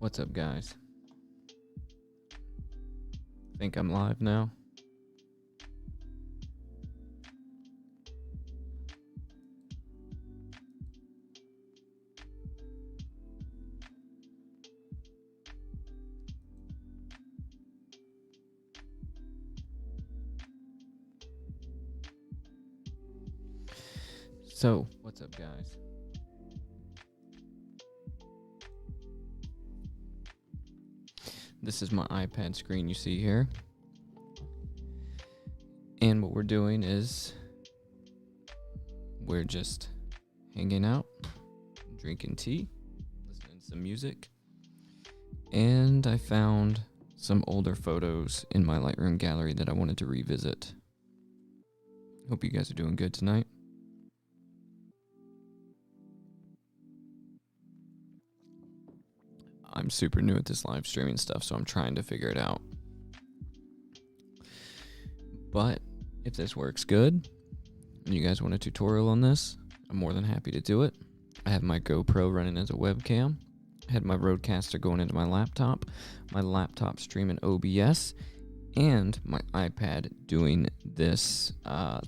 What's up, guys? Think I'm live now? So, what's up, guys? This is my iPad screen you see here. And what we're doing is we're just hanging out, drinking tea, listening to some music. And I found some older photos in my Lightroom gallery that I wanted to revisit. Hope you guys are doing good tonight. I'm super new at this live streaming stuff, so I'm trying to figure it out. But if this works good, and you guys want a tutorial on this, I'm more than happy to do it. I have my GoPro running as a webcam. I had my Rodecaster going into my laptop streaming OBS, and my iPad doing this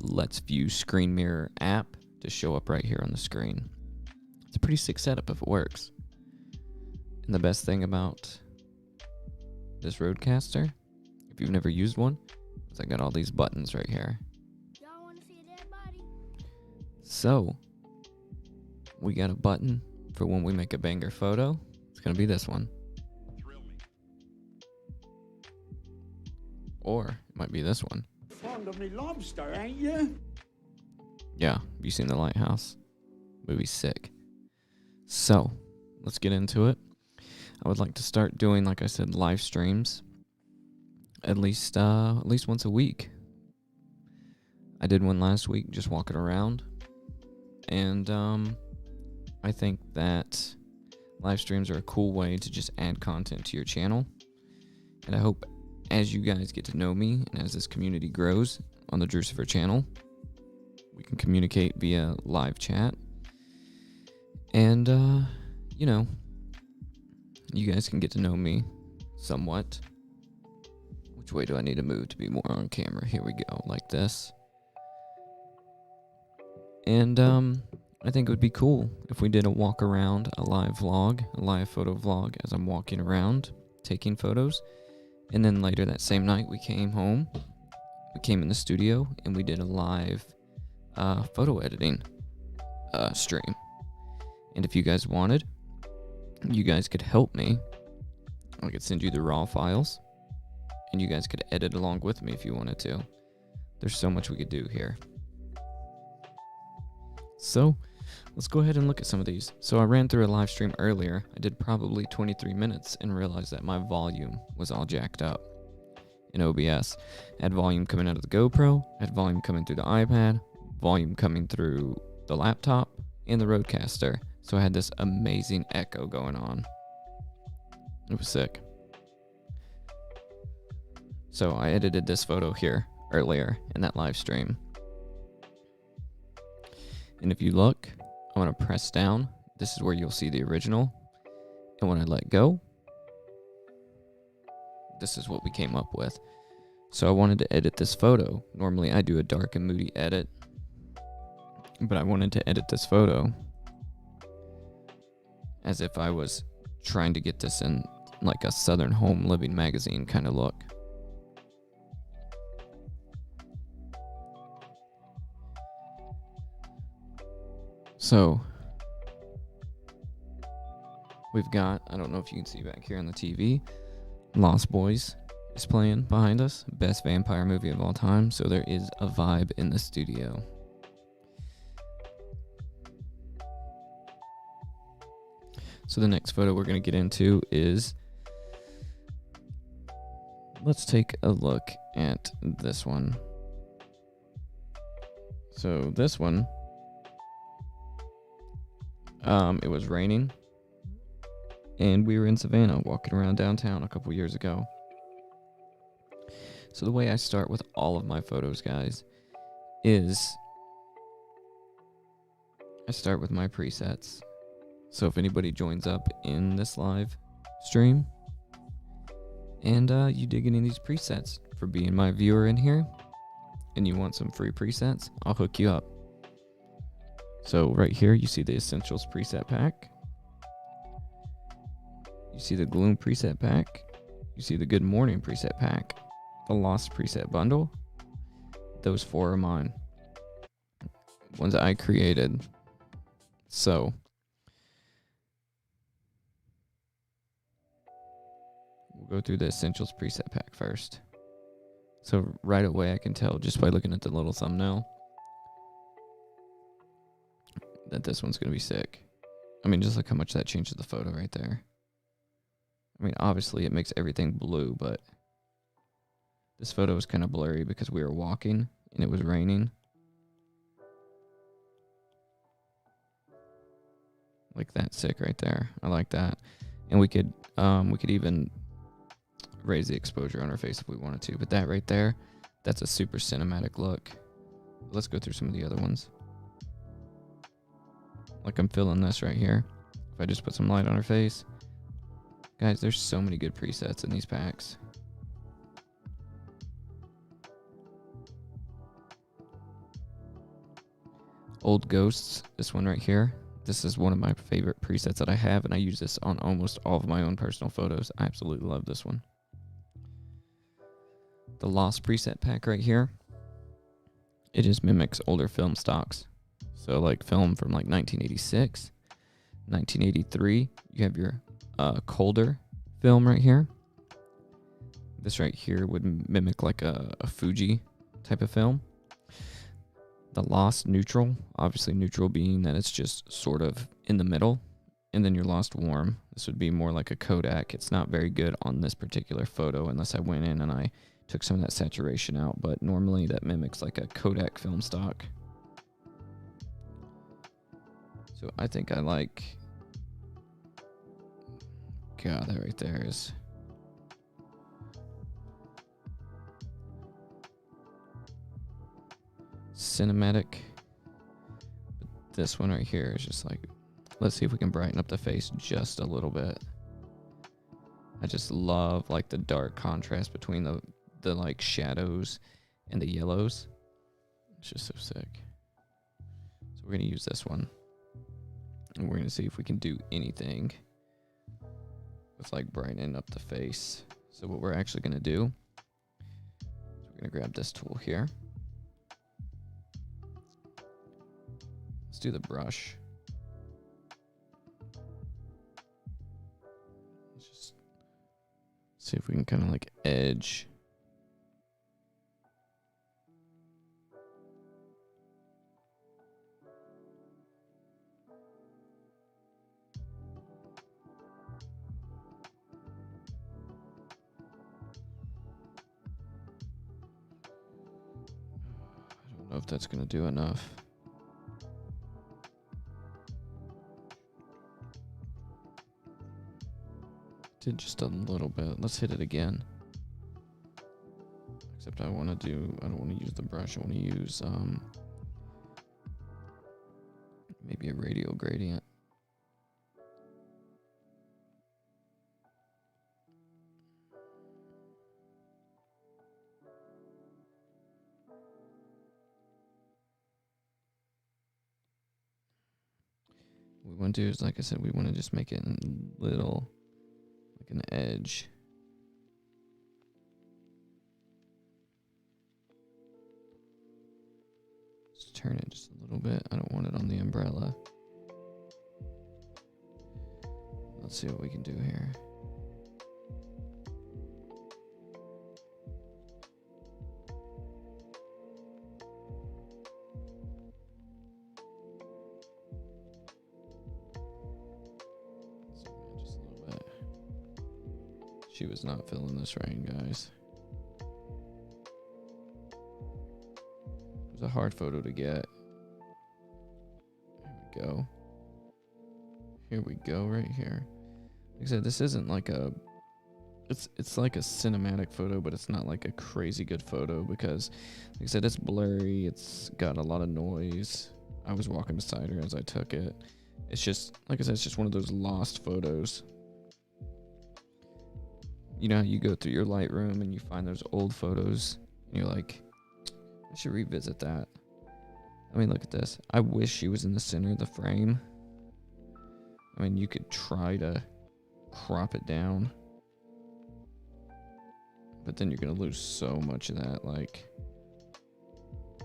Let's View screen mirror app to show up right here on the screen. It's a pretty sick setup if it works. And the best thing about this Rodecaster, if you've never used one, is I got all these buttons right here. Y'all want to see a dead body? So, we got a button for when we make a banger photo. It's going to be this one. Or it might be this one. Fond of me lobster, ain't you? Yeah, have you seen The Lighthouse? Movie's sick. So, let's get into it. I would like to start doing, like I said, live streams at least once a week. I did one last week, just walking around, and I think that live streams are a cool way to just add content to your channel. And I hope as you guys get to know me and as this community grows on the DREWxCIFER channel, we can communicate via live chat. And you guys can get to know me somewhat. Which way do I need to move to be more on camera? Here we go, like this. And I think it would be cool if we did a walk around, a live vlog, a live photo vlog as I'm walking around, taking photos. And then later that same night we came home, we came in the studio, and we did a live photo editing stream. And if you guys wanted, you guys could help me. I could send you the raw files, and you guys could edit along with me if you wanted to. There's so much we could do here. So, let's go ahead and look at some of these. So I ran through a live stream earlier. I did probably 23 minutes and realized that my volume was all jacked up in OBS. I had volume coming out of the GoPro, I had volume coming through the iPad, volume coming through the laptop, and the Rodecaster. So I had this amazing echo going on. It was sick. So I edited this photo here earlier in that live stream. And if you look, I'm going to press down. This is where you'll see the original. And when I let go, this is what we came up with. So I wanted to edit this photo. Normally I do a dark and moody edit, but I wanted to edit this photo as if I was trying to get this in like a Southern Home Living magazine kind of look. So, we've got, I don't know if you can see back here on the TV, Lost Boys is playing behind us. Best vampire movie of all time. So there is a vibe in the studio. So the next photo we're going to get into is, let's take a look at this one. So this one, it was raining, and we were in Savannah walking around downtown a couple years ago. So the way I start with all of my photos, guys, is I start with my presets. So if anybody joins up in this live stream, and you dig any of these presets. For being my viewer in here and you want some free presets, I'll hook you up. So right here you see the Essentials preset pack, you see the Gloom preset pack, you see the Good Morning preset pack, the Lost preset bundle. Those 4 are mine, ones that I created. So we'll go through the Essentials preset pack first. So right away I can tell just by looking at the little thumbnail that this one's going to be sick. I mean, just look how much that changes the photo right there. I mean, obviously it makes everything blue, but this photo is kind of blurry because we were walking and it was raining. Like that sick right there. I like that. And we could even raise the exposure on our face if we wanted to, but that right there, that's a super cinematic look. Let's go through some of the other ones. Like I'm feeling this right here. If I just put some light on her face. Guys, there's so many good presets in these packs. Old Ghosts, this one right here. This is one of my favorite presets that I have, and I use this on almost all of my own personal photos. I absolutely love this one. The Lost preset pack right here, it just mimics older film stocks. So like film from like 1986, 1983, you have your colder film right here. This right here would mimic like a Fuji type of film. The Lost Neutral, obviously neutral being that it's just sort of in the middle. And then your Lost Warm, this would be more like a Kodak. It's not very good on this particular photo unless I went in and I took some of that saturation out, but normally that mimics like a Kodak film stock. So I think I like, God, that right there is cinematic. But this one right here is just like, let's see if we can brighten up the face just a little bit. I just love like the dark contrast between the like shadows and the yellows. It's just so sick. So we're gonna use this one, and we're gonna see if we can do anything with like brightening up the face. So what we're actually gonna do is we're gonna grab this tool here. Let's do the brush. Let's just see if we can kind of like edge. I don't know if that's gonna do enough. Did just a little bit. Let's hit it again. Except I don't want to use the brush. I want to use maybe a radial gradient. What we want to do is, like I said, we want to just make it a little, like an edge. Just turn it just a little bit. I don't want it on the umbrella. Let's see what we can do here. Just a little bit. She was not feeling this rain, guys. It was a hard photo to get. Here we go. Here we go, right here. Like I said, this isn't like a... It's like a cinematic photo, but it's not like a crazy good photo because, like I said, it's blurry. It's got a lot of noise. I was walking beside her as I took it. It's just, like I said, it's just one of those lost photos. you know how you go through your Lightroom and you find those old photos and you're like, I should revisit that. I mean, look at this. I wish she was in the center of the frame. I mean, you could try to crop it down, but then you're going to lose so much of that. Like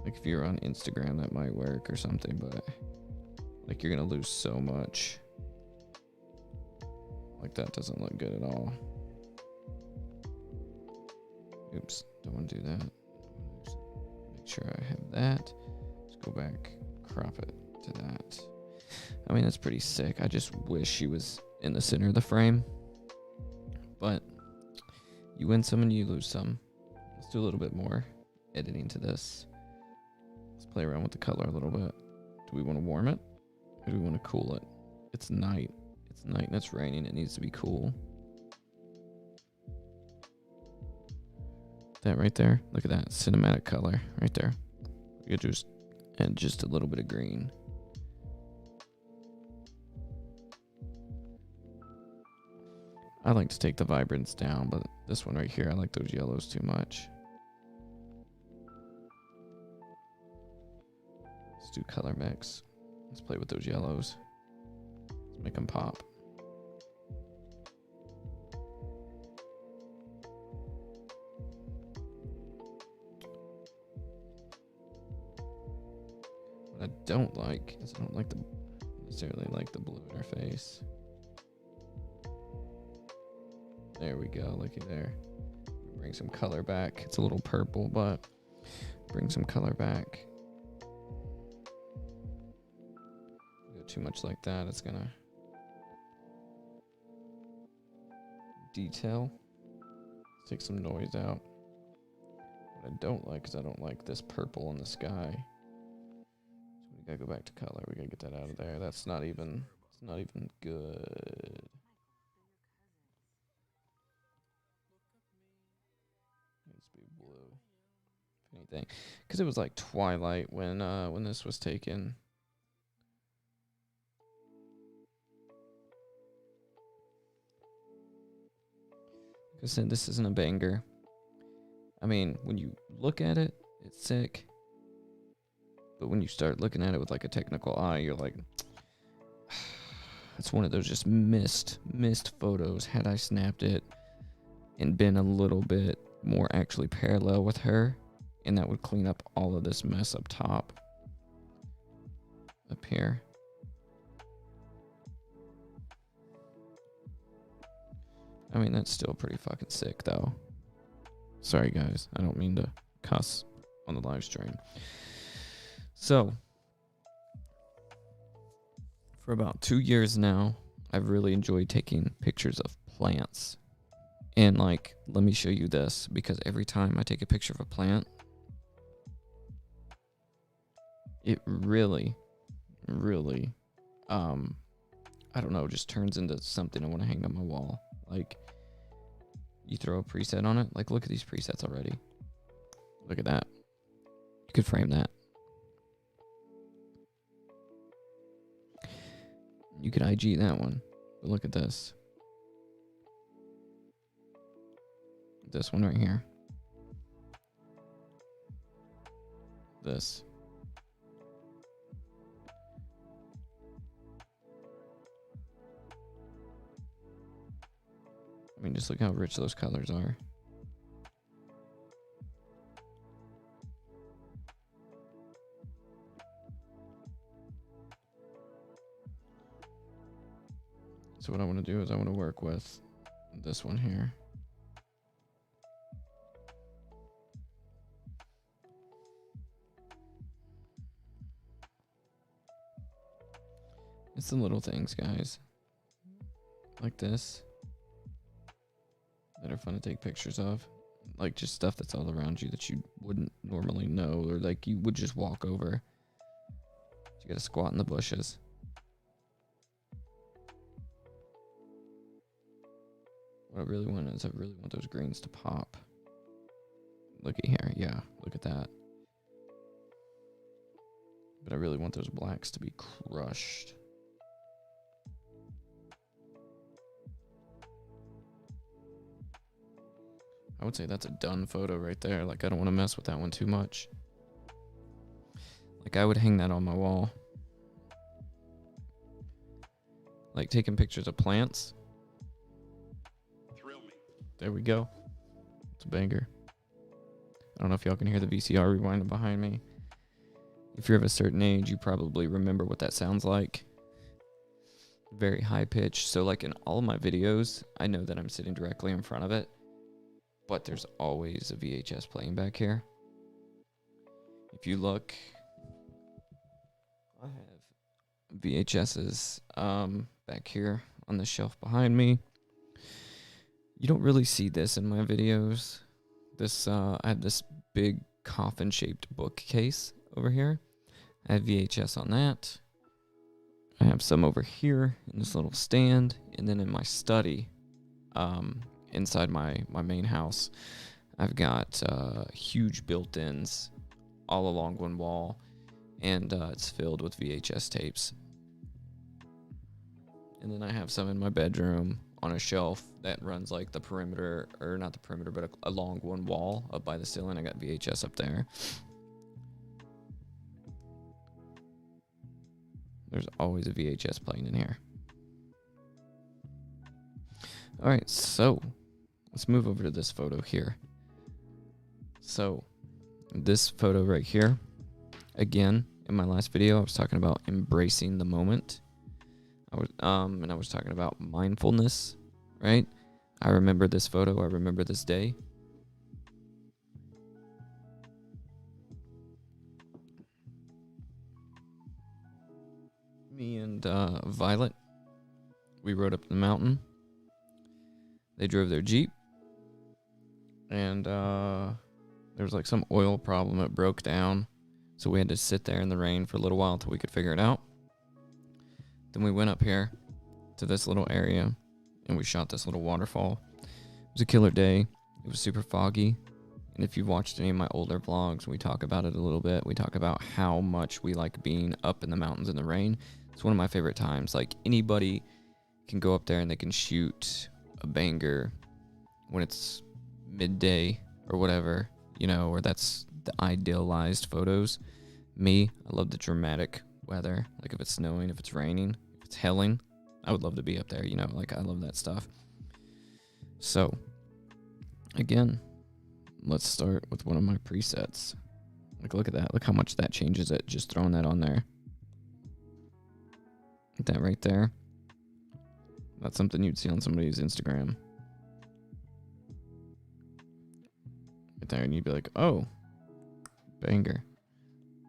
if you're on Instagram, that might work or something, but like you're going to lose so much. Like that doesn't look good at all. Oops, don't want to do that. Make sure I have that. Let's go back, crop it to that. I mean, that's pretty sick. I just wish she was in the center of the frame. But you win some and you lose some. Let's do a little bit more editing to this. Let's play around with the color a little bit. Do we want to warm it? Or do we want to cool it? It's night. It's night and it's raining. It needs to be cool. That right there. Look at that cinematic color right there. We could just add just a little bit of green. I like to take the vibrance down, but this one right here, I like those yellows too much. Let's do color mix. Let's play with those yellows. Let's make them pop. What I don't like is I don't like necessarily like the blue in her face. There we go, looky there. Bring some color back. It's a little purple, but bring some color back. Go too much like that, it's gonna detail. Let's take some noise out. What I don't like is I don't like this purple in the sky. So we gotta go back to color. We gotta get that out of there. That's not even, it's not even good. Blue, if anything, because it was like twilight when this was taken. Like I said, this isn't a banger. I mean, when you look at it, it's sick, but when you start looking at it with like a technical eye, you're like, it's one of those just missed photos. Had I snapped it and been a little bit more actually parallel with her, and that would clean up all of this mess up top, up here. I mean, that's still pretty fucking sick though. Sorry guys, I don't mean to cuss on the live stream. So for about 2 years now, I've really enjoyed taking pictures of plants. And like, let me show you this, because every time I take a picture of a plant, it really, I don't know, just turns into something I want to hang on my wall. Like, you throw a preset on it, like look at these presets already. Look at that. You could frame that. You could IG that one, but look at this. This one right here. This. I mean, just look how rich those colors are. So what I want to do is I want to work with this one here. It's the little things, guys, like this, that are fun to take pictures of. Like just stuff that's all around you that you wouldn't normally know, or like you would just walk over. You gotta squat in the bushes. What I really want is I really want those greens to pop. Looky here, yeah, look at that. But I really want those blacks to be crushed. I would say that's a done photo right there. Like, I don't want to mess with that one too much. Like, I would hang that on my wall. Like, taking pictures of plants. Thrill me. There we go. It's a banger. I don't know if y'all can hear the VCR rewinding behind me. If you're of a certain age, you probably remember what that sounds like. Very high pitched. So like in all of my videos, I know that I'm sitting directly in front of it, but there's always a VHS playing back here. If you look, I have VHSs back here on the shelf behind me. You don't really see this in my videos. This I have this big coffin-shaped bookcase over here. I have VHS on that. I have some over here in this little stand, and then in my study, inside my main house, I've got huge built-ins all along one wall, and it's filled with VHS tapes. And then I have some in my bedroom on a shelf that runs like the perimeter, or not the perimeter, but along one wall up by the ceiling. I got VHS up there. There's always a VHS playing in here. All right, so let's move over to this photo here. So this photo right here, again, in my last video, I was talking about embracing the moment. I was talking about mindfulness, right? I remember this photo. I remember this day. Me and Violet, we rode up the mountain. They drove their Jeep, and there was like some oil problem. It broke down, so we had to sit there in the rain for a little while until we could figure it out. Then we went up here to this little area, and we shot this little waterfall. It was a killer day. It was super foggy. And if you've watched any of my older vlogs, we talk about it a little bit. We talk about how much we like being up in the mountains in the rain. It's one of my favorite times. Like, anybody can go up there and they can shoot a banger when it's midday or whatever, you know, or that's the idealized photos. Me, I love the dramatic weather. Like, if it's snowing, if it's raining, if it's hailing, I would love to be up there, you know, like, I love that stuff. So, again, let's start with one of my presets. Like, look at that. Look how much that changes it, just throwing that on there. That right there. That's something you'd see on somebody's Instagram. Right there, and you'd be like, oh, banger.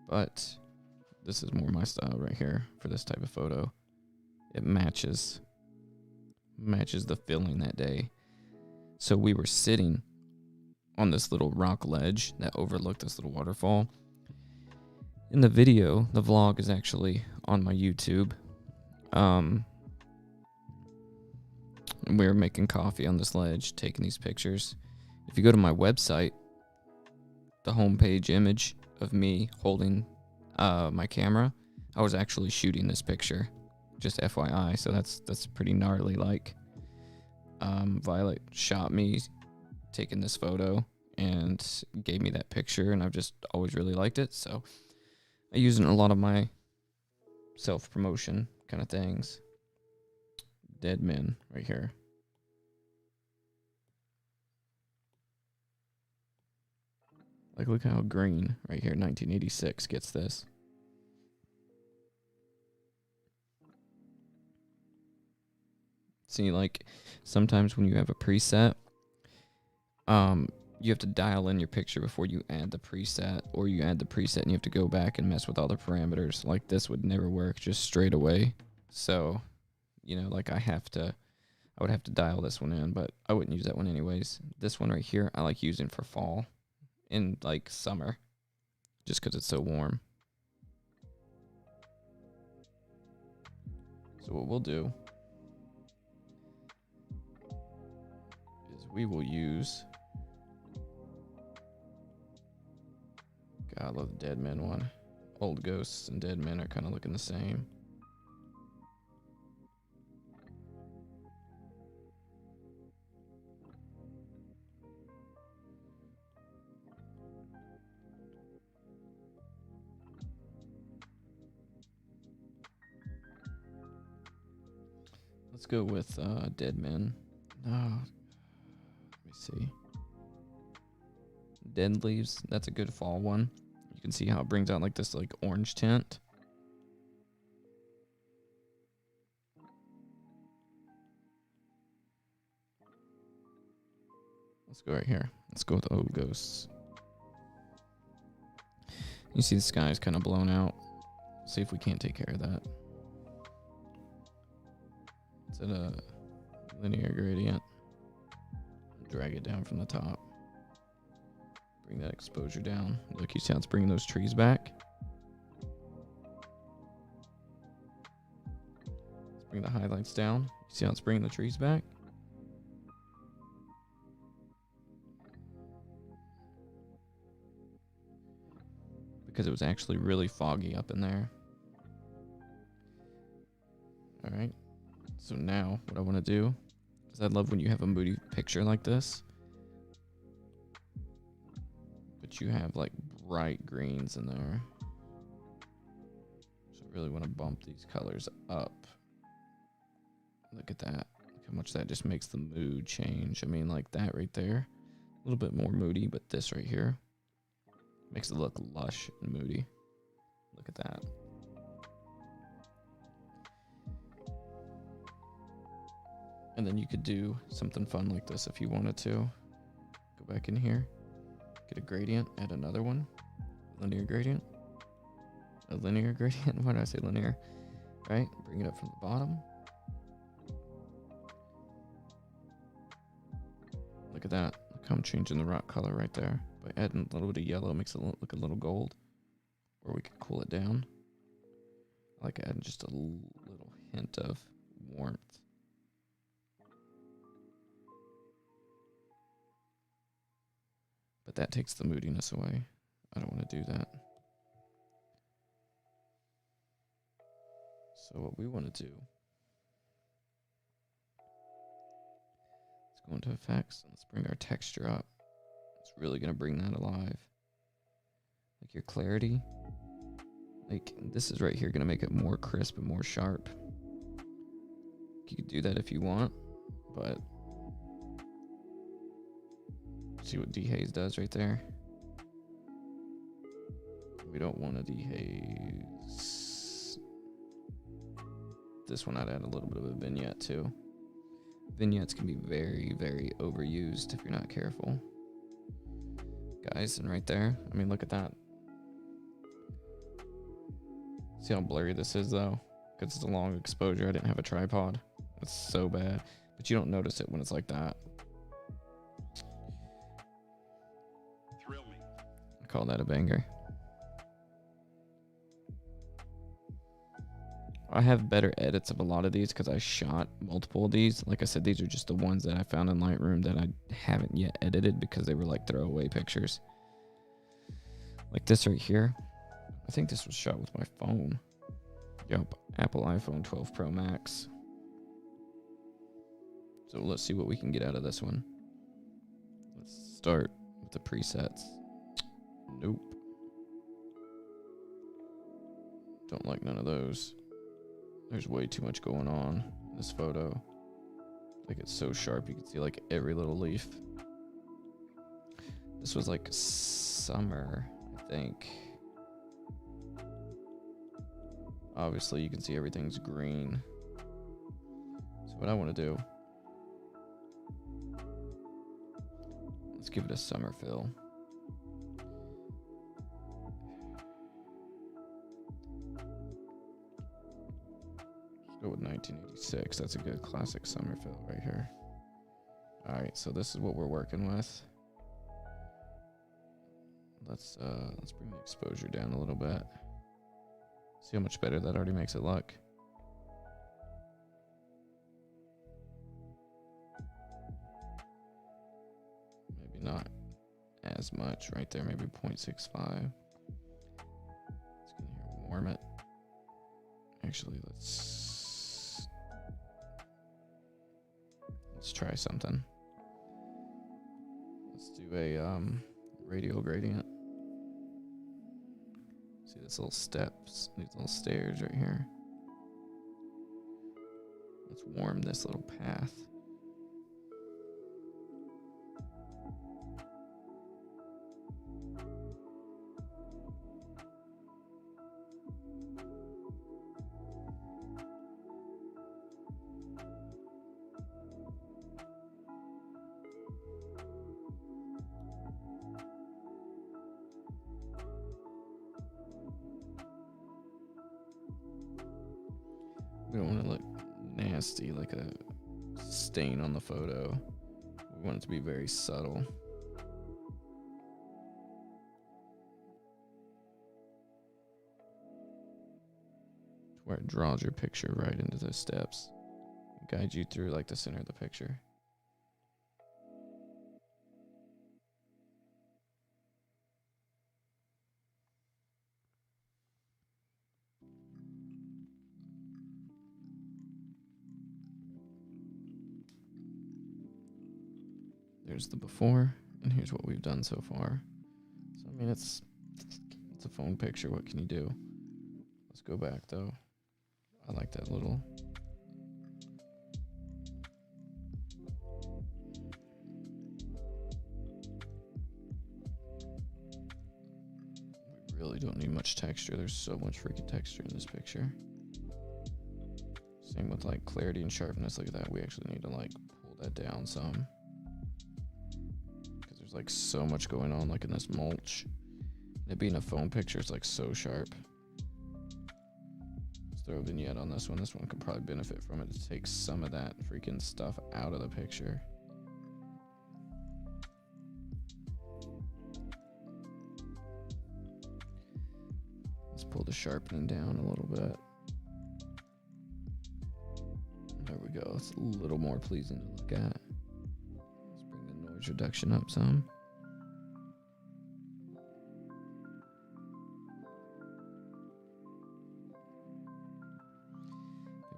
But this is more my style right here for this type of photo. It matches the feeling that day. So we were sitting on this little rock ledge that overlooked this little waterfall. In the video, the vlog is actually on my YouTube. And we were making coffee on this ledge, taking these pictures. If you go to my website, the homepage image of me holding my camera, I was actually shooting this picture, just FYI. So that's pretty gnarly. Like, Violet shot me taking this photo and gave me that picture, and I've just always really liked it. So I use it in a lot of my self-promotion kind of things. Dead men right here. Like, look how green right here, 1986 gets this. See, like, sometimes when you have a preset, you have to dial in your picture before you add the preset, or you add the preset and you have to go back and mess with all the parameters. Like, this would never work just straight away. So, you know, like, I would have to dial this one in, but I wouldn't use that one anyways. This one right here, I like using for fall and like summer, just because it's so warm. So what we'll do is we will use, God, I love the Dead Men one. Old ghosts and dead men are kind of looking the same. Let's go with Dead Men. Let me see. Dead Leaves. That's a good fall one. You can see how it brings out like this like orange tint. Let's go right here. Let's go with Oh Ghosts. You see the sky is kind of blown out. See if we can't take care of that. It's at a linear gradient. Drag it down from the top. Bring that exposure down. Look, you see how it's bringing those trees back? Let's bring the highlights down. You see how it's bringing the trees back? Because it was actually really foggy up in there. All right. So now what I want to do is I love when you have a moody picture like this, but you have like bright greens in there. So I really want to bump these colors up. Look at that. Look how much that just makes the mood change. I mean, like that right there, a little bit more moody, but this right here makes it look lush and moody. Look at that. And then you could do something fun like this if you wanted to. Go back in here, get a gradient, add another one. Linear gradient. A linear gradient. Why did I say linear? Right? Bring it up from the bottom. Look at that. Look how I'm changing the rock color right there. By adding a little bit of yellow, makes it look a little gold. Or we could cool it down. I like adding just a little hint of warmth. But that takes the moodiness away. I don't want to do that. So what we want to do, let's go into effects and let's bring our texture up. It's really going to bring that alive. Like your clarity. Like this is right here going to make it more crisp and more sharp. You could do that if you want, but see what dehaze does right there. We don't want to dehaze. This one I'd add a little bit of a vignette too. Vignettes can be very, very overused if you're not careful. Guys, and right there, I mean, look at that. See how blurry this is though? Because it's a long exposure. I didn't have a tripod. It's so bad. But you don't notice it when it's like that. Thrill me. I call that a banger. I have better edits of a lot of these because I shot multiple of these. Like I said, these are just the ones that I found in Lightroom that I haven't yet edited because they were like throwaway pictures. Like this right here. I think this was shot with my phone. Yep, Apple iPhone 12 Pro Max. So let's see what we can get out of this one. Let's start with the presets. Nope. Don't like none of those. There's way too much going on in this photo. Like it's so sharp, you can see like every little leaf. This was like summer, I think. Obviously you can see everything's green. So what I want to do, let's give it a summer fill. Go with 1986. That's a good classic summer fill right here. All right, so this is what we're working with. Let's bring the exposure down a little bit. See how much better that already makes it look. Maybe not as much right there. Maybe 0.65. Let's get in here, warm it. Actually, let's try something. Let's do a radial gradient. See this little steps, these little stairs right here. Let's warm this little path. We don't want to look nasty like a stain on the photo. We want it to be very subtle. To where it draws your picture right into those steps. Guide you through like the center of the picture. There's the before, and here's what we've done so far. So, I mean, it's a phone picture. What can you do? Let's go back, though. I like that little... We really don't need much texture. There's so much freaking texture in this picture. Same with, like, clarity and sharpness. Look at that. We actually need to, like, pull that down some. There's like so much going on, like in this mulch. And it being a phone picture, it's like so sharp. Let's throw a vignette on this one. This one could probably benefit from it to take some of that freaking stuff out of the picture. Let's pull the sharpening down a little bit. There we go. It's a little more pleasing to look at. Reduction up some.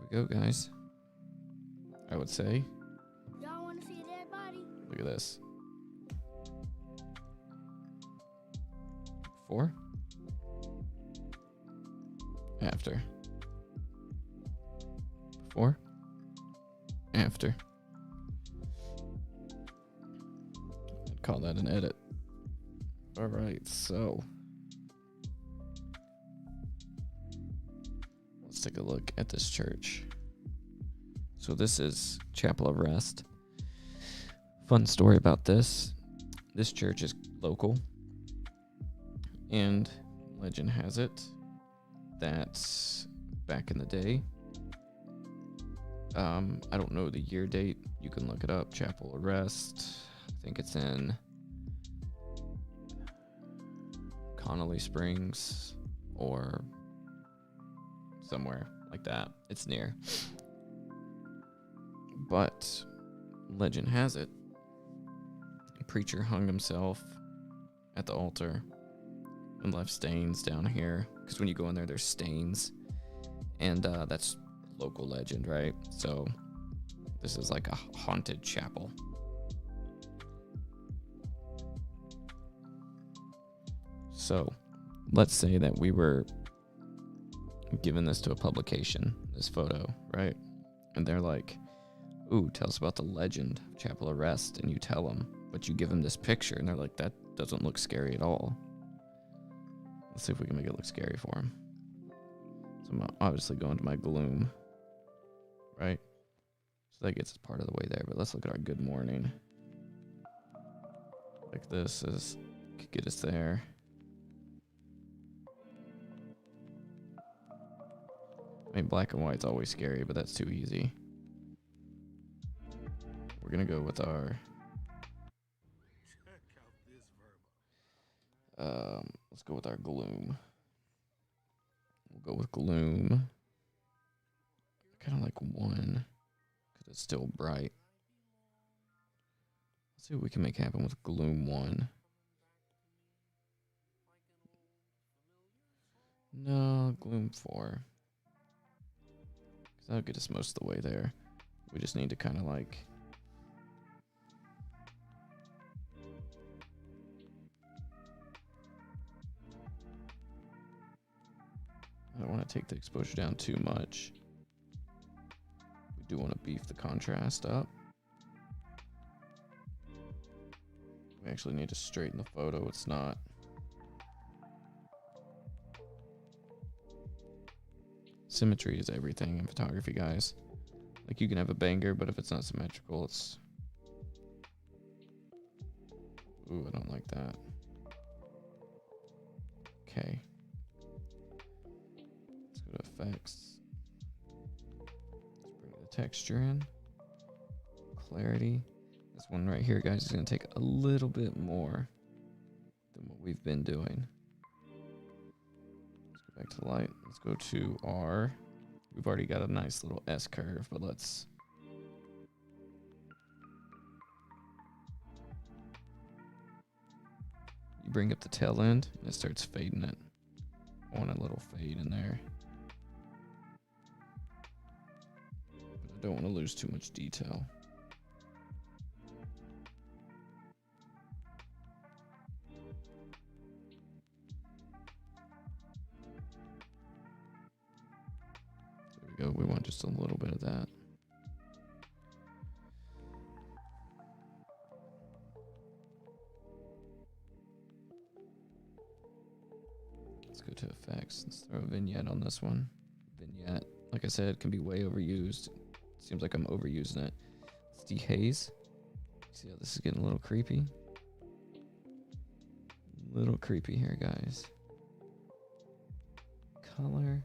There we go, guys. I would say. Y'all want to see a dead body? Look at this. Before. After. Before. After. Call that an edit. All right, so let's take a look at this church. So this is Chapel of Rest. Fun story about this. This church is local, and legend has it that back in the day, I don't know the year date. You can look it up. Chapel of Rest. I think it's in Connolly Springs or somewhere like that. It's near. But legend has it, a preacher hung himself at the altar and left stains down here. Because when you go in there, there's stains. And that's local legend, right? So this is like a haunted chapel. So let's say that we were giving this to a publication, this photo, right? And they're like, ooh, tell us about the legend of Chapel of Rest. And you tell them, but you give them this picture and they're like, that doesn't look scary at all. Let's see if we can make it look scary for them. So I'm obviously going to my gloom, right? So that gets us part of the way there, but let's look at our good morning. Like this could get us there. I mean, black and white's always scary, but that's too easy. We're gonna go with our let's go with our gloom. We'll go with gloom. Kind of like 1 because it's still bright. Let's see what we can make happen with gloom 1. No, gloom 4. Because that'll get us most of the way there. We just need to kind of like I don't want to take the exposure down too much. We do want to beef the contrast up. We actually need to straighten the photo. It's not. Symmetry is everything in photography, guys. Like, you can have a banger, but if it's not symmetrical, it's... Ooh, I don't like that. Okay. Let's go to effects. Let's bring the texture in. Clarity. This one right here, guys, is going to take a little bit more than what we've been doing. Let's go back to light. Let's go to R. We've already got a nice little S curve, but let's... You bring up the tail end, and it starts fading it. I want a little fade in there. But I don't want to lose too much detail. There we go. We want just a little bit of that. Let's go to effects. Let's throw a vignette on this one. Vignette, like I said, can be way overused. Seems like I'm overusing it. Let's dehaze. See how this is getting a little creepy? Little creepy here, guys. Color.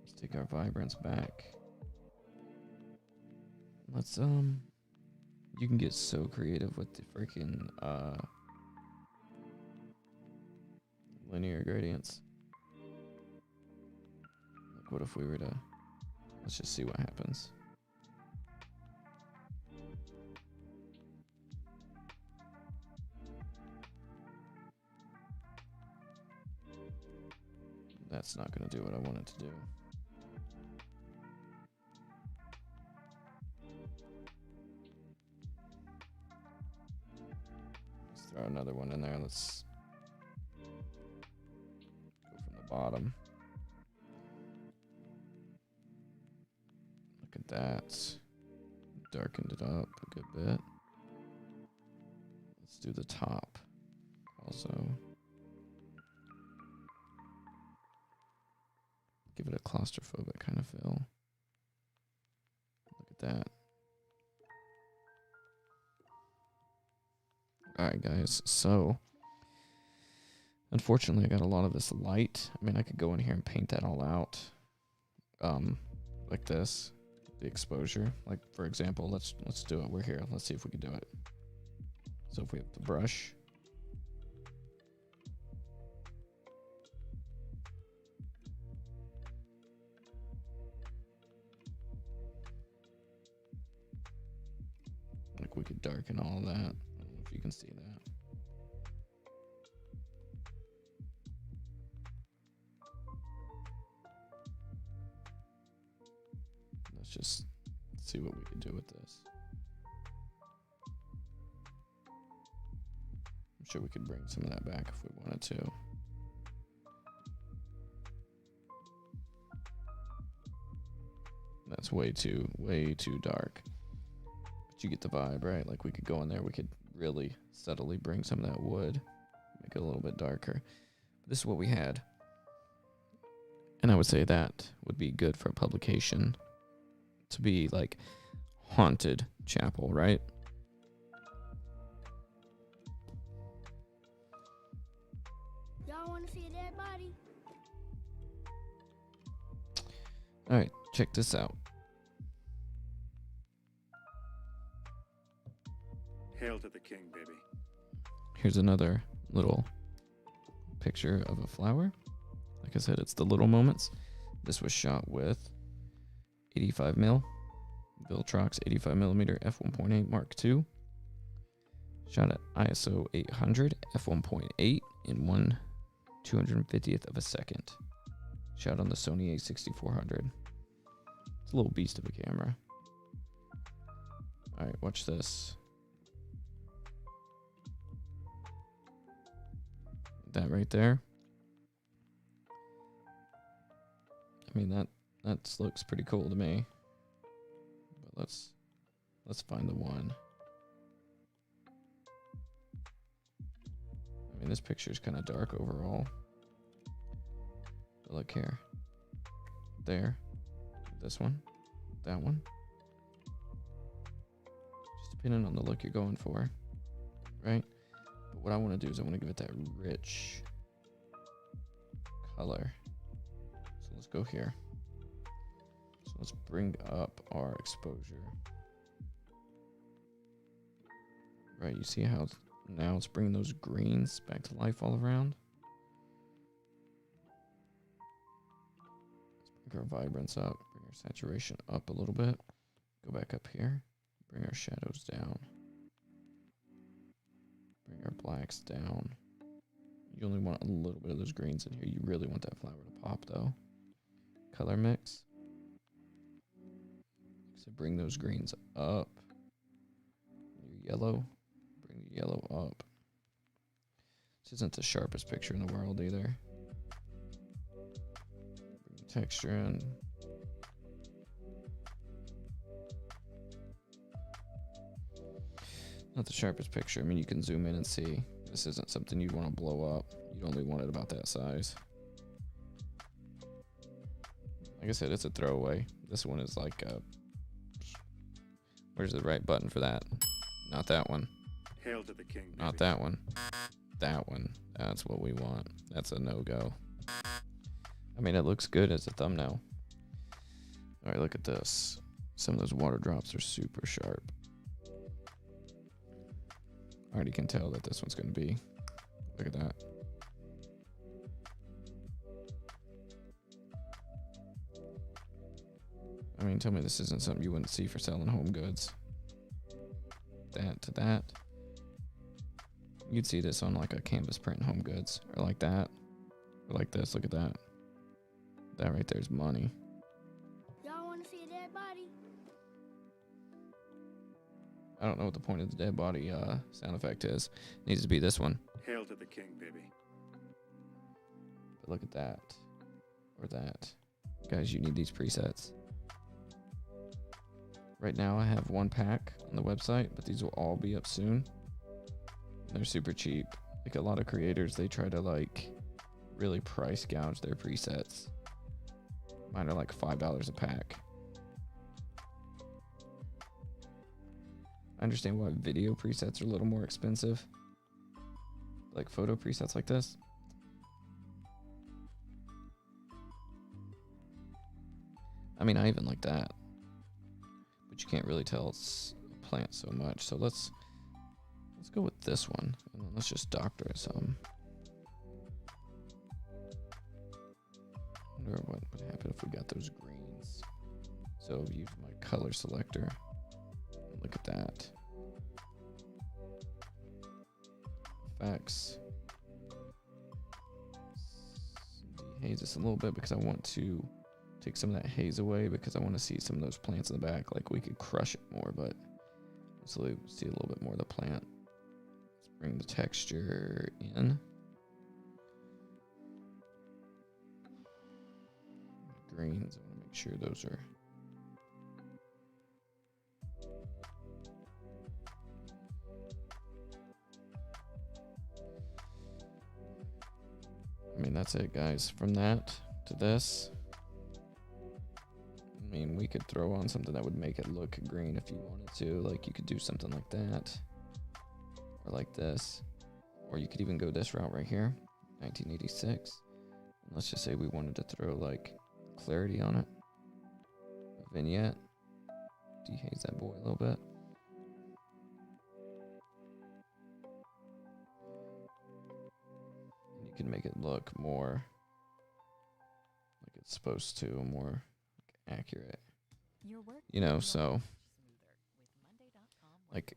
Let's take our vibrance back. Let's you can get so creative with the freaking linear gradients. Like, what if we were to, let's just see what happens. That's not going to do what I want it to do. Let's throw another one in there. Let's go from the bottom. Look at that. Darkened it up a good bit. Let's do the top also. Give it a claustrophobic kind of feel. Look at that. Alright, guys, so unfortunately I got a lot of this light. I mean, I could go in here and paint that all out. Like this. The exposure. Like, for example, let's do it. We're here. Let's see if we can do it. So if we have the brush. Like, we could darken all of that. I don't know if you can see that. Let's just see what we can do with this. I'm sure we could bring some of that back if we wanted to. That's way too dark. But you get the vibe, right? Like, we could go in there, we could really subtly bring some of that wood, make it a little bit darker. But this is what we had. And I would say that would be good for a publication. To be like haunted chapel, right? Y'all want to see a dead body? All right, check this out. Hail to the king, baby. Here's another little picture of a flower. Like I said, it's the little moments. This was shot with 85mm, DREWxCIFER 85mm f1.8 Mark II. Shot at ISO 800 f1.8 in 1/250th of a second. Shot on the Sony a6400. It's a little beast of a camera. All right, watch this. That right there. I mean, that looks pretty cool to me. let's find the one. I mean, this picture is kind of dark overall. But look here. There. This one. That one. Just depending on the look you're going for. Right? But what I want to do is I want to give it that rich color. So let's go here. So let's bring up our exposure. Right, you see how now it's bringing those greens back to life all around. Let's bring our vibrance up, bring our saturation up a little bit. Go back up here, bring our shadows down. Bring our blacks down. You only want a little bit of those greens in here. You really want that flower to pop though. Color mix. So bring those greens up. Your yellow. Bring the yellow up. This isn't the sharpest picture in the world either. Bring the texture in. Not the sharpest picture. I mean, you can zoom in and see. This isn't something you'd want to blow up. You'd only want it about that size. Like I said, it's a throwaway. This one is like a... Where's the right button for that? Not that one. Hail to the king, baby. Not that one. That one. That's what we want. That's a no-go. I mean, it looks good as a thumbnail. All right, look at this. Some of those water drops are super sharp. I already can tell that this one's going to be. Look at that. I mean, tell me this isn't something you wouldn't see for selling home goods. That to that. You'd see this on like a canvas print in home goods. Or like that. Or like this. Look at that. That right there's money. Y'all want to see a dead body? I don't know what the point of the dead body sound effect is. It needs to be this one. Hail to the king, baby. But look at that. Or that. Guys, you need these presets. Right now I have one pack on the website, but these will all be up soon. They're super cheap. Like a lot of creators, they try to like really price gouge their presets. Mine are like $5 a pack. I understand why video presets are a little more expensive. Like photo presets like this. I mean, I even like that. But you can't really tell it's a plant so much. So let's go with this one. And then let's just doctor it some. I wonder what would happen if we got those greens. So I've used my color selector. Look at that. Effects. Dehaze this a little bit because I want to take some of that haze away because I want to see some of those plants in the back. Like we could crush it more, but let's see a little bit more of the plant. Let's bring the texture in. Greens, I want to make sure those are. I mean, that's it, guys. From that to this. I mean, we could throw on something that would make it look green if you wanted to. Like, you could do something like that. Or like this. Or you could even go this route right here. 1986. And let's just say we wanted to throw, like, clarity on it. A vignette. Dehaze that boy a little bit. And you can make it look more like it's supposed to, more accurate. You know, so like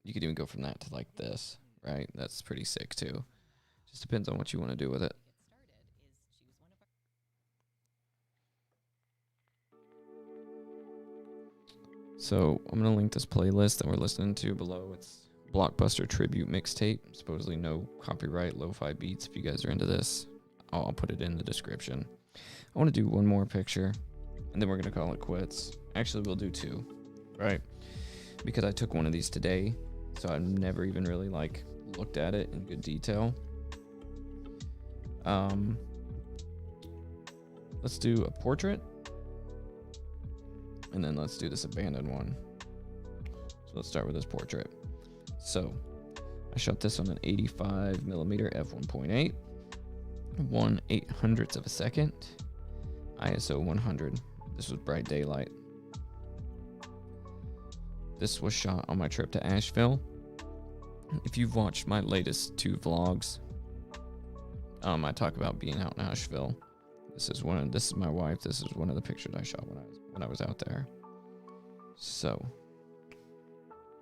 you could even go from that to like this, right? That's pretty sick too. Just depends on what you want to do with it. So I'm gonna link this playlist that we're listening to below. It's Blockbuster Tribute Mixtape. Supposedly no copyright, lo-fi beats. If you guys are into this, I'll put it in the description. I want to do one more picture, and then we're gonna call it quits. Actually, we'll do two. right? Because I took one of these today, so I've never even really like looked at it in good detail. Let's do a portrait, and then let's do this abandoned one. So let's start with this portrait. So I shot this on an 85mm f1.8, 1/800th of a second, ISO 100. This was bright daylight. This was shot on my trip to Asheville. If you've watched my latest 2 vlogs, I talk about being out in Asheville. This is my wife. This is one of the pictures I shot when I was out there. So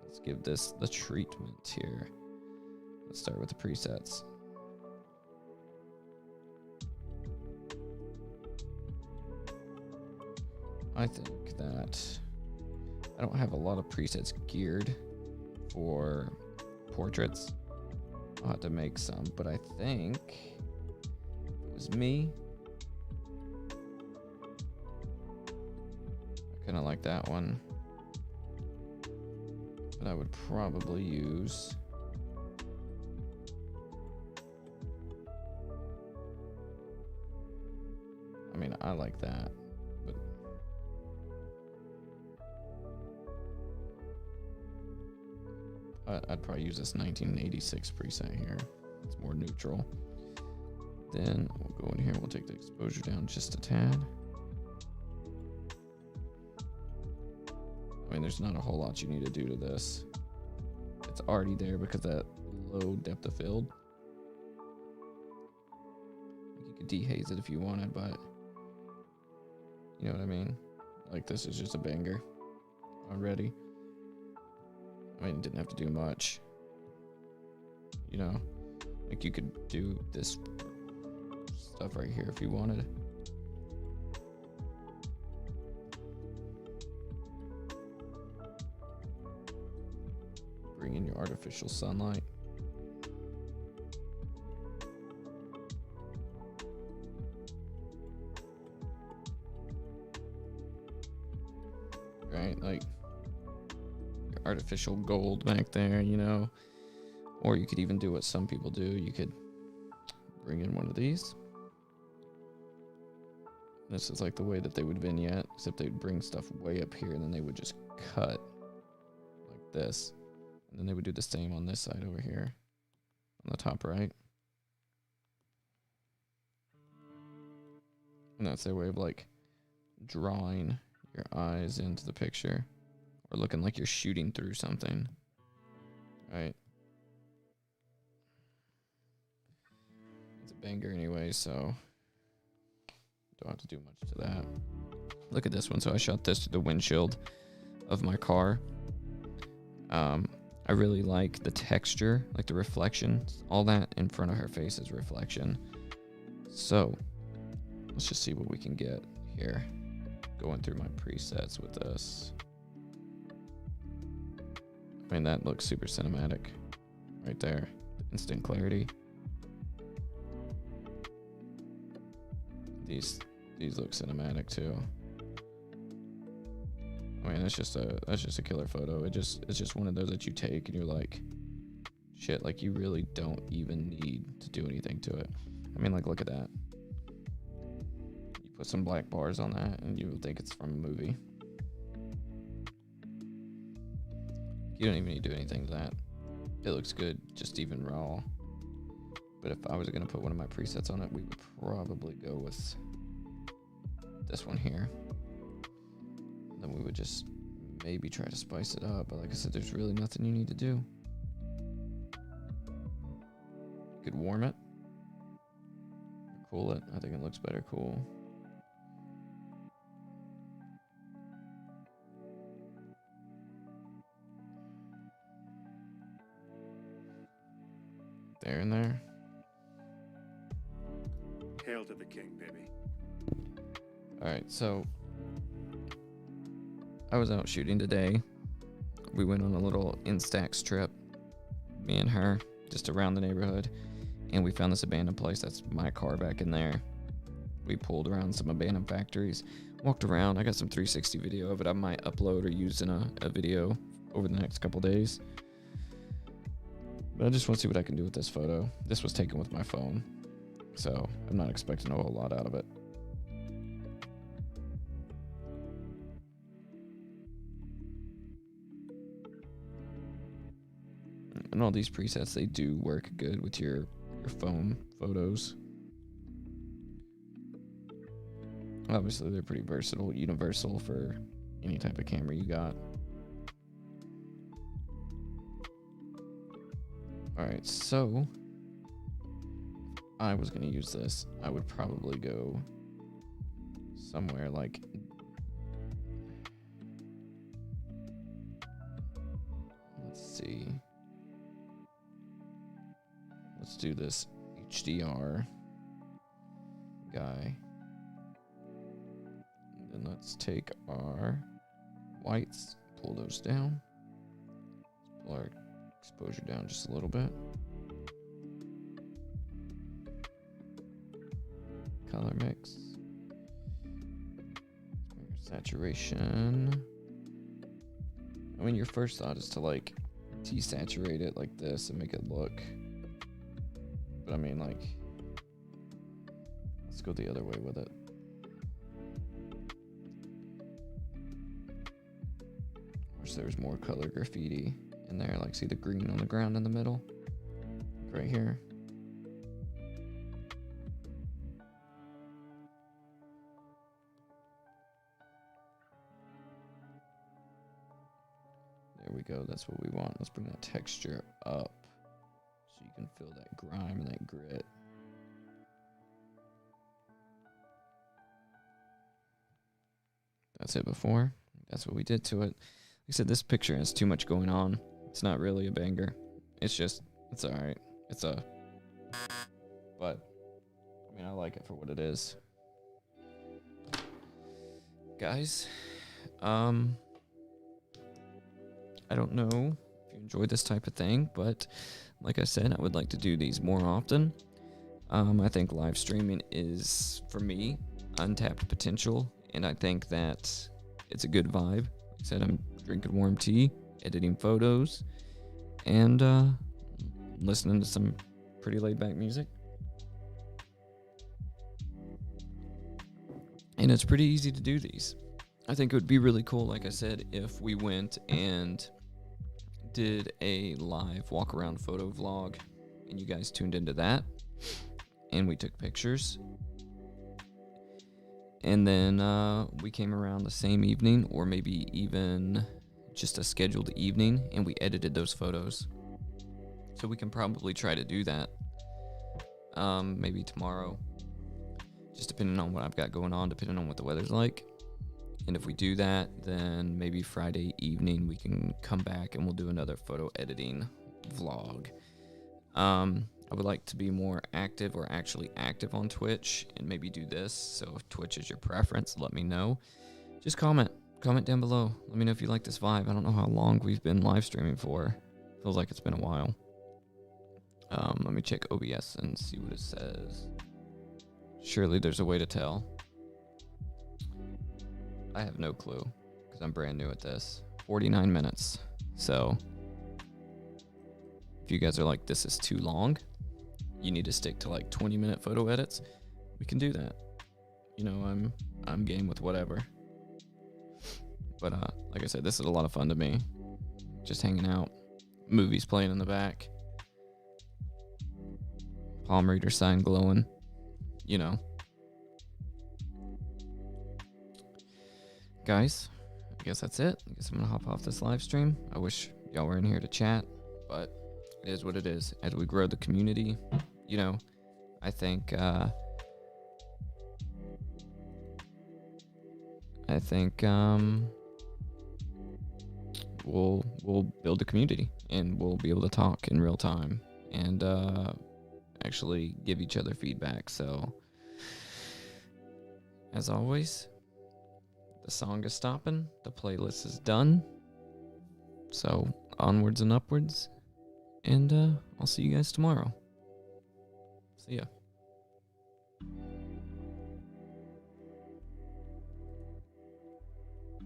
let's give this the treatment here. Let's start with the presets. I think that I don't have a lot of presets geared for portraits. I'll have to make some, but I think if it was me, I kind of like that one, but I would probably use I like that, but I'd probably use this 1986 preset here. It's more neutral. Then we'll go in here, we'll take the exposure down just a tad. I mean, there's not a whole lot you need to do to this. It's already there because of that low depth of field. You could dehaze it if you wanted, but you know what I mean? Like, this is just a banger already. I mean, didn't have to do much. You know, like you could do this stuff right here if you wanted. Bring in your artificial sunlight. Right, like your artificial gold back there, you know. Or you could even do what some people do. You could bring in one of these. This is like the way that they would vignette, except they'd bring stuff way up here and then they would just cut like this. And then they would do the same on this side over here on the top right. And that's their way of like drawing your eyes into the picture or looking like you're shooting through something. Right? It's a banger anyway, so don't have to do much to that. Look at this one. So I shot this through the windshield of my car. I really like the texture, like the reflection. All that in front of her face is reflection. So let's just see what we can get here. Going through my presets with this. I mean, that looks super cinematic right there. Instant clarity. These look cinematic too. I mean, that's just a killer photo. It's just one of those that you take and you're like, shit, like you really don't even need to do anything to it. I mean, like, look at that. You put some black bars on that and you would think it's from a movie. You don't even need to do anything to that. It looks good, just even raw. But if I was gonna put one of my presets on it, we would probably go with this one here. Then we would just maybe try to spice it up. But like I said, there's really nothing you need to do. You could warm it. Or cool it. I think it looks better cool. There and there. Hail to the king, baby. Alright, so I was out shooting today. We went on a little Instax trip, me and her, just around the neighborhood, and we found this abandoned place. That's my car back in there. We pulled around some abandoned factories, walked around. I got some 360 video of it I might upload or use in a video over the next couple days. But I just want to see what I can do with this photo. This was taken with my phone, so I'm not expecting a whole lot out of it. And all these presets, they do work good with your phone photos. Obviously, they're pretty versatile, universal for any type of camera you got. Alright, so I was going to use this. I would probably go somewhere like... Let's see. Let's do this HDR guy. And then let's take our whites, pull those down. Let's pull our exposure down just a little bit. Color mix. Saturation. I mean, your first thought is to like desaturate it like this and make it look. But I mean, like, let's go the other way with it. Wish there was more color graffiti in there. Like, see the green on the ground in the middle? Right here. There we go. That's what we want. Let's bring that texture up so you can feel that grime and that grit. That's it before. That's what we did to it. Like I said, this picture has too much going on. It's not really a banger. It's just, it's alright. But, I mean, I like it for what it is. Guys, I don't know if you enjoy this type of thing, but like I said, I would like to do these more often. I think live streaming is, for me, untapped potential, and I think that it's a good vibe. Like I said, I'm drinking warm tea, editing photos, and listening to some pretty laid-back music. And it's pretty easy to do these. I think it would be really cool, like I said, if we went and did a live walk-around photo vlog, and you guys tuned into that, and we took pictures. And then we came around the same evening, or maybe even just a scheduled evening, and we edited those photos. So we can probably try to do that maybe tomorrow, just depending on what I've got going on, depending on what the weather's like. And if we do that, then maybe Friday evening we can come back and we'll do another photo editing vlog. I would like to be more active, or actually active, on Twitch, and maybe do this. So if Twitch is your preference, let me know. Just comment down below. Let me know if you like this vibe. I don't know how long we've been live streaming for. Feels like it's been a while. Let me check OBS and see what it says. Surely there's a way to tell. I have no clue because I'm brand new at this. 49 minutes. So if you guys are like, this is too long, you need to stick to like 20-minute photo edits, we can do that. You know, I'm game with whatever. But like I said, this is a lot of fun to me. Just hanging out, movies playing in the back, palm reader sign glowing, you know. Guys, I guess that's it. I guess I'm gonna hop off this live stream. I wish y'all were in here to chat, but it is what it is. As we grow the community, you know, I think we'll build a community, and we'll be able to talk in real time and actually give each other feedback. So as always, the song is stopping, the playlist is done, so onwards and upwards, and I'll see you guys tomorrow. See ya.